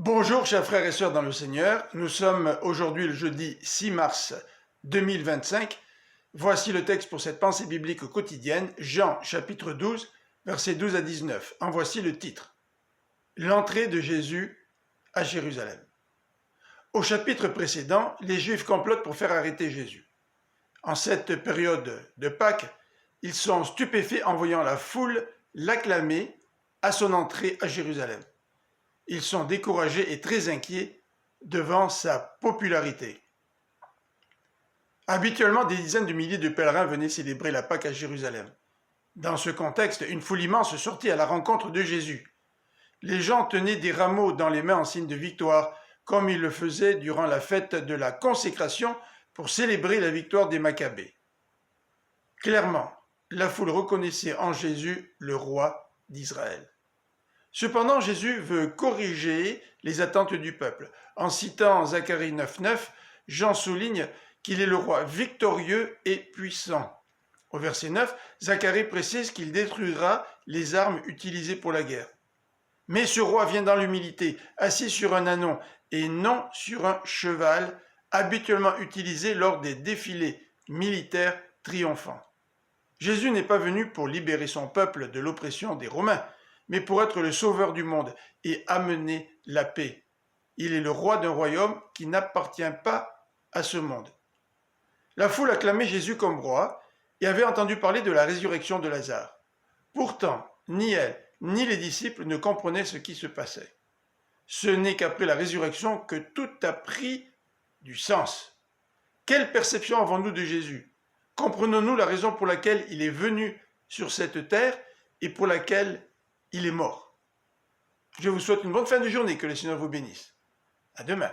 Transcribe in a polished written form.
Bonjour chers frères et sœurs dans le Seigneur, nous sommes aujourd'hui le jeudi 6 mars 2025. Voici le texte pour cette pensée biblique quotidienne, Jean chapitre 12, versets 12 à 19. En voici le titre. L'entrée de Jésus à Jérusalem. Au chapitre précédent, les Juifs complotent pour faire arrêter Jésus. En cette période de Pâques, ils sont stupéfaits en voyant la foule l'acclamer à son entrée à Jérusalem. Ils sont découragés et très inquiets devant sa popularité. Habituellement, des dizaines de milliers de pèlerins venaient célébrer la Pâque à Jérusalem. Dans ce contexte, une foule immense sortit à la rencontre de Jésus. Les gens tenaient des rameaux dans les mains en signe de victoire, comme ils le faisaient durant la fête de la consécration pour célébrer la victoire des Maccabées. Clairement, la foule reconnaissait en Jésus le roi d'Israël. Cependant, Jésus veut corriger les attentes du peuple. En citant Zacharie 9,9, Jean souligne qu'il est le roi victorieux et puissant. Au verset 9, Zacharie précise qu'il détruira les armes utilisées pour la guerre. Mais ce roi vient dans l'humilité, assis sur un ânon et non sur un cheval, habituellement utilisé lors des défilés militaires triomphants. Jésus n'est pas venu pour libérer son peuple de l'oppression des Romains, mais pour être le sauveur du monde et amener la paix. Il est le roi d'un royaume qui n'appartient pas à ce monde. La foule acclamait Jésus comme roi et avait entendu parler de la résurrection de Lazare. Pourtant, ni elle, ni les disciples ne comprenaient ce qui se passait. Ce n'est qu'après la résurrection que tout a pris du sens. Quelle perception avons-nous de Jésus? Comprenons-nous la raison pour laquelle il est venu sur cette terre et pour laquelle il est mort? Je vous souhaite une bonne fin de journée, que le Seigneur vous bénisse. À demain.